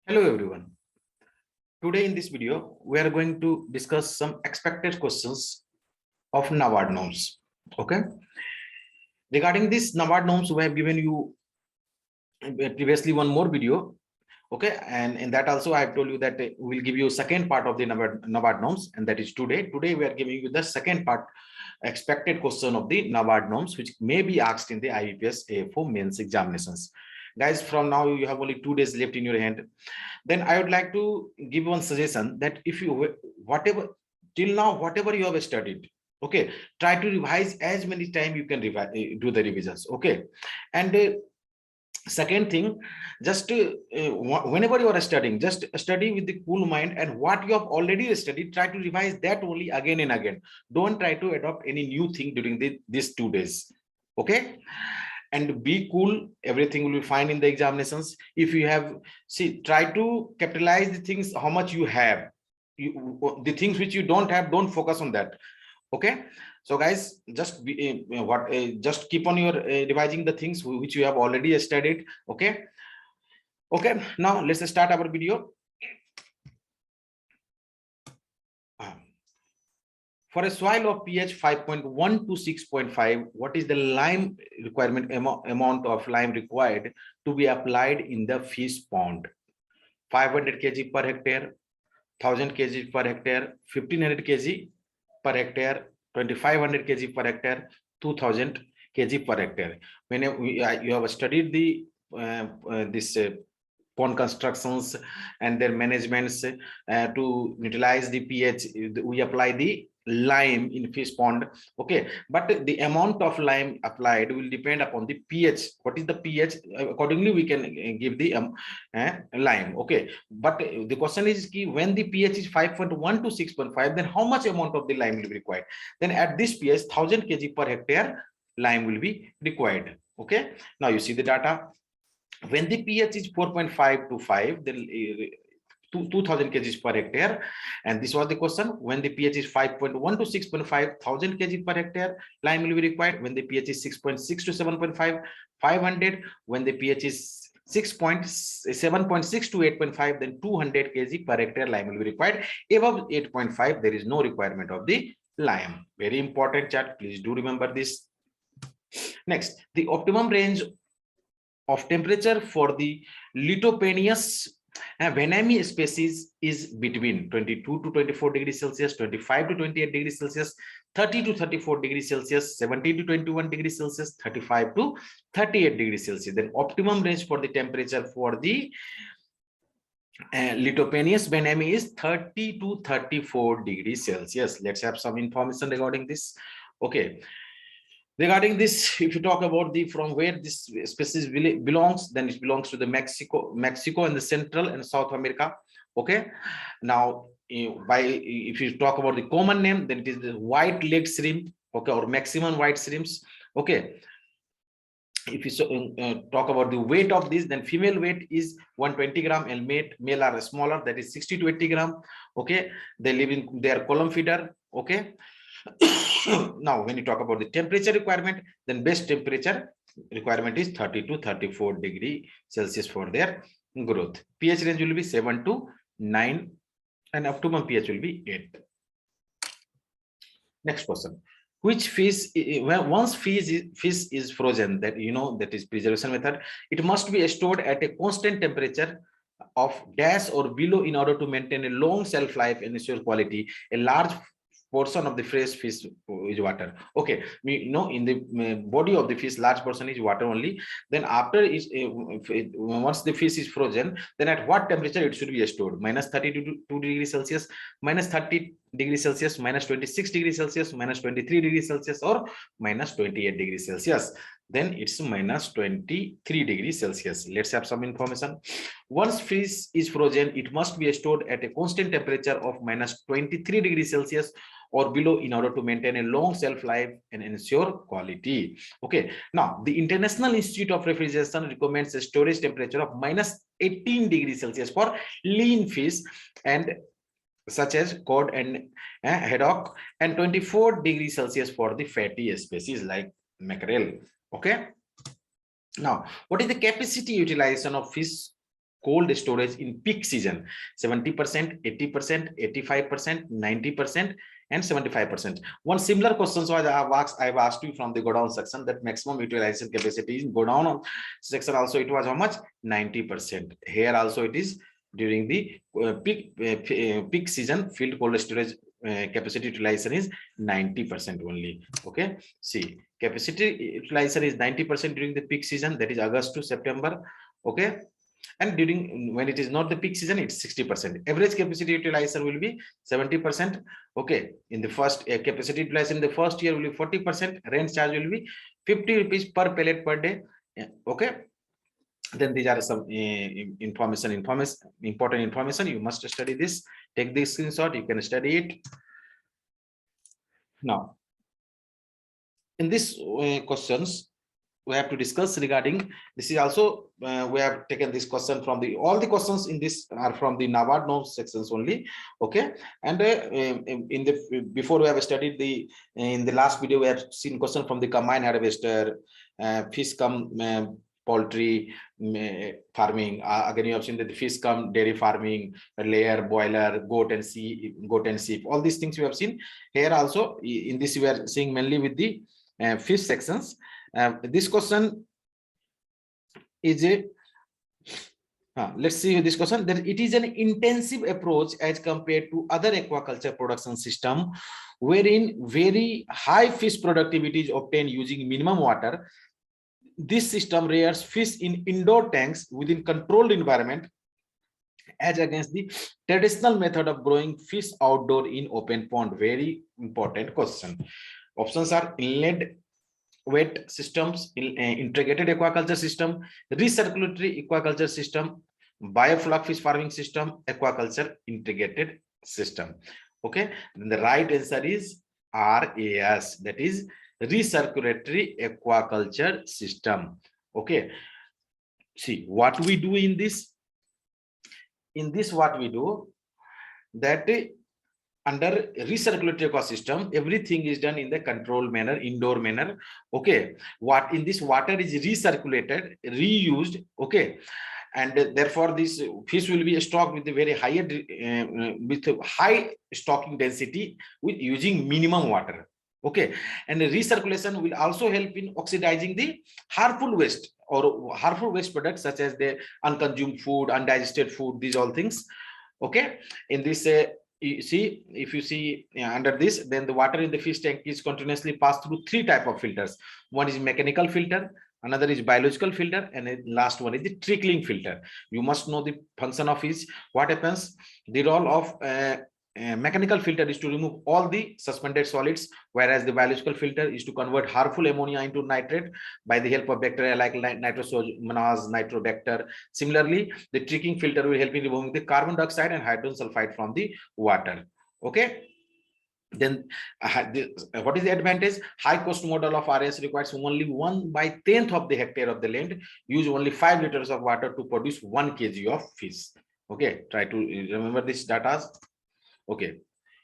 Hello everyone. Today in this video, we are going to discuss some expected questions of Nabard norms. Okay. Regarding this Nabard norms, we have given you previously one more video. Okay. And in that also, I have told you that we'll give you second part of the Nabard norms, and that is today. Today, we are giving you the second part, expected question of the Nabard norms, which may be asked in the Ibps Afo mains examinations. Guys, from now you have only 2 days left in your hand. Then I would like to give one suggestion that if you whatever till now whatever you have studied, okay, try to revise as many times you can revise, do the revisions. Okay. And second thing, just whenever you are studying, just study with the cool mind, and what you have already studied, try to revise that only again and again. Don't try to adopt any new thing during these 2 days. Okay. And be cool, everything will be fine in the examinations. If you have, see, try to capitalize the things how much you have. The things which you don't have, don't focus on that. Okay. So guys, just be just keep on your revising the things which you have already studied. Okay. Okay, now let's start our video. For a soil of pH 5.1 to 6.5, what is the lime requirement amount of lime required to be applied in the fish pond? 500 kg per hectare, 1000 kg per hectare, 1500 kg per hectare, 2500 kg per hectare, 2000 kg per hectare. When you have studied the this pond constructions and their managements to utilize the pH, we apply the lime in fish pond. Okay, but the amount of lime applied will depend upon the pH. What is the pH? Accordingly we can give the lime. Okay, but the question is when the pH is 5.1 to 6.5, then how much amount of the lime will be required? Then at this pH, 1000 kg per hectare lime will be required. Okay, now you see the data. When the pH is 4.5 to 5, then 2000 kg per hectare, and this was the question. When the pH is 5.1 to 6.5, 1000 kg per hectare lime will be required. When the pH is 6.6 to 7.5, 500. When the pH is 7.6 to 8.5, then 200 kg per hectare lime will be required. Above 8.5, there is no requirement of the lime. Very important chart, please do remember this. Next, the optimum range of temperature for the Litopenaeus Venami species is between 22 to 24 degrees Celsius, 25 to 28 degrees Celsius, 30 to 34 degrees Celsius, 17 to 21 degrees Celsius, 35 to 38 degrees Celsius. Then optimum range for the temperature for the Litopenaeus venami is 30 to 34 degrees Celsius. Let's have some information regarding this. Okay. Regarding this, if you talk about the from where this species belongs, then it belongs to the Mexico and the Central and South America. Okay. Now, if you talk about the common name, then it is the white-legged shrimp. Okay, or maximum white shrimps. Okay. If you talk about the weight of this, then female weight is 120 gram, and male are smaller, that is 60 to 80 gram. Okay, they live in their column feeder. Okay. Now, when you talk about the temperature requirement, then best temperature requirement is 30 to 34 degree Celsius for their growth. pH range will be 7 to 9, and optimum pH will be 8. Next question. Which fish, once fish is frozen, that that is preservation method, it must be stored at a constant temperature of dash or below in order to maintain a long shelf life and ensure quality. A large portion of the fresh fish is water. Okay, we know in the body of the fish, large portion is water only. Then after once the fish is frozen, then at what temperature it should be stored? Minus 32 degrees Celsius, minus 30 degrees Celsius, minus 26 degrees Celsius, minus 23 degrees Celsius, or minus 28 degrees Celsius. Then it's minus 23 degrees Celsius. Let's have some information. Once fish is frozen, it must be stored at a constant temperature of minus 23 degrees Celsius or below in order to maintain a long shelf life and ensure quality. Okay, now the International Institute of Refrigeration recommends a storage temperature of minus 18 degrees Celsius for lean fish and such as cod and haddock, and 24 degrees Celsius for the fatty species like mackerel. Okay, now what is the capacity utilization of fish cold storage in peak season, 70%, 80%, 85%, 90%, and 75%. One similar question was I've asked you from the godown section, that maximum utilization capacity in godown section also it was how much? 90%. Here also it is during the peak season, field cold storage capacity utilization is 90% only. Okay, see, capacity utilization is 90% during the peak season, that is August to September. Okay, and during when it is not the peak season, it's 60%. Average capacity utilization will be 70%. Okay, in the first capacity utilization in the first year will be 40%. Rent charge will be 50 rupees per pellet per day. Okay, then these are some important information. You must study this. Take this screenshot, you can study it. Now, in this questions, we have to discuss regarding this is also we have taken this question from the all the questions in this are from the Nabard norms sections only. Okay, and in the before we have studied the in the last video we have seen question from the combine harvester, fish cum poultry farming. Again, you have seen that the fish cum dairy farming, layer, boiler, goat and sheep. All these things you have seen here. Also, in this we are seeing mainly with the fish sections. This question is a let's see this question, that it is an intensive approach as compared to other aquaculture production system wherein very high fish productivity is obtained using minimum water. This system rears fish in indoor tanks within controlled environment as against the traditional method of growing fish outdoor in open pond. Very important question. Options are inlet wet systems, integrated aquaculture system, recirculatory aquaculture system, biofloc fish farming system, aquaculture integrated system. Okay, then the right answer is RAS, that is recirculatory aquaculture system. Okay, see what we do in this. In this, what we do that under recirculatory ecosystem, everything is done in the controlled manner, indoor manner. Okay, what in this water is recirculated, reused. Okay, and therefore this fish will be stocked with a very higher with a high stocking density with using minimum water. Okay, and the recirculation will also help in oxidizing the harmful waste or harmful waste products such as the unconsumed food, undigested food, these all things. Okay, in this you see, if you see under this, then the water in the fish tank is continuously passed through three type of filters. One is mechanical filter, another is biological filter, and the last one is the trickling filter. You must know the function of each. What happens? The role of mechanical filter is to remove all the suspended solids, whereas the biological filter is to convert harmful ammonia into nitrate by the help of bacteria like nitrosomonas, nitrobacter. Similarly, the trickling filter will help in removing the carbon dioxide and hydrogen sulfide from the water. Okay, then what is the advantage? High cost model of RS requires only 1/10 of the hectare of the land, use only 5 liters of water to produce 1 kg of fish. Okay, try to remember this data. Okay,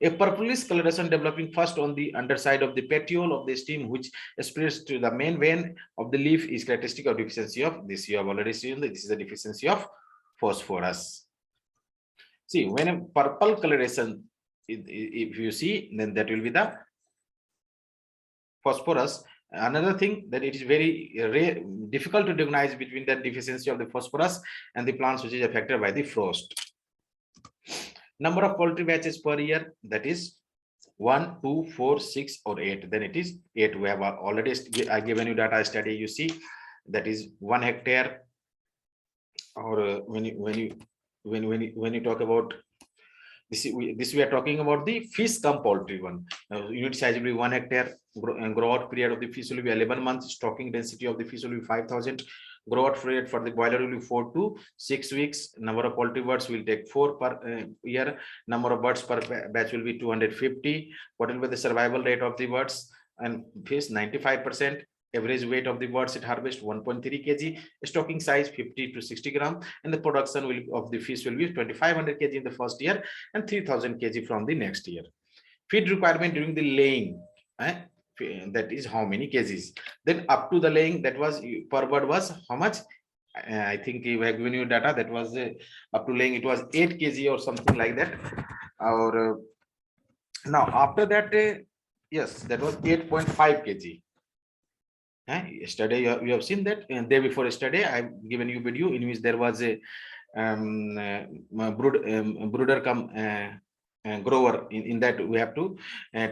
a purplish coloration developing first on the underside of the petiole of the stem, which spreads to the main vein of the leaf, is characteristic of deficiency of this. You have already seen that this is a deficiency of phosphorus. See, when a purple coloration, if you see, then that will be the phosphorus. Another thing that it is very difficult to recognize between the deficiency of the phosphorus and the plants which is affected by the frost. Number of poultry batches per year, that is 1, 2, 4, 6, or 8. Then it is 8. We have already given you data study. You see that is 1 hectare. Or when you talk about this we are talking about the fish cum poultry one. Unit size will be 1 hectare. Grow out period of the fish will be 11 months. Stocking density of the fish will be 5,000. Grow out period for the boiler will be 4 to 6 weeks. Number of poultry birds will take 4 per year. Number of birds per batch will be 250. What will be the survival rate of the birds and fish? 95%. Average weight of the birds at harvest 1.3 kg. Stocking size 50 to 60 gram, and the production of the fish will be 2,500 kg in the first year and 3,000 kg from the next year. Feed requirement during the laying, that is how many kgs. Then up to the laying, that was per bird was how much? I think we have given you data that was up to laying, it was 8 kg or something like that. Or now after that, yes, that was 8.5 kg. Yesterday you have seen that, and day before yesterday I've given you video in which there was a brooder come grower. In that we have to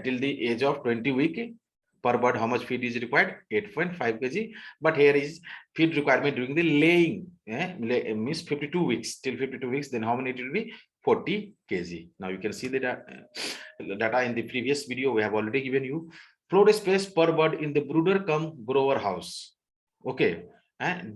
till the age of 20 week per bird how much feed is required, 8.5 kg. But here is feed requirement during the laying, means 52 weeks, till 52 weeks, then how many it will be, 40 kg. Now you can see the data in the previous video we have already given you. Floor space per bird in the brooder come grower house, okay,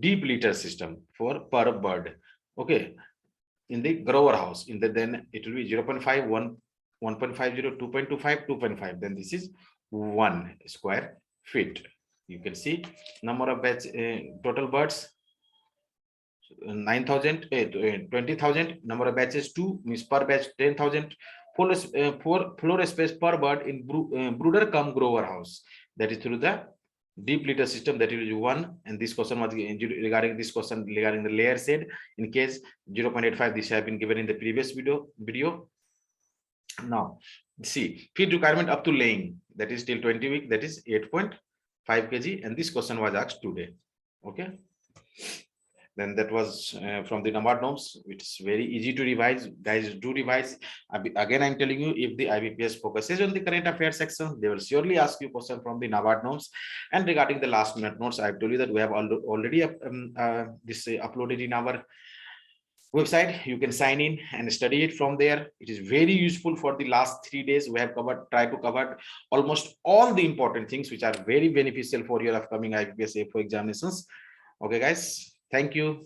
deep litter system for per bird, okay, in the grower house, in the, then it will be 0.5, 1, 1.50, 2.25, 2.5, then this is 1 square feet. You can see number of batch, total birds 9,000, 20,000, number of batches 2, means per batch 10,000. Floor space per bird in brooder come grower house, that is through the deep litter system, that will be 1. And this question was regarding this question regarding the layer said in case 0.85, this have been given in the previous video. Now see feed requirement up to laying, that is till 20 week, that is 8.5 kg, and this question was asked today, okay. Then that was from the Nabard norms. It's very easy to revise, guys. Do revise. Again, I'm telling you, if the IBPS focuses on the current affairs section, they will surely ask you question from the Nabard norms. And regarding the last minute notes, I've told you that we have already this uploaded in our website. You can sign in and study it from there. It is very useful. For the last 3 days we have tried to cover almost all the important things which are very beneficial for your upcoming IBPS Afo examinations. Okay guys, thank you.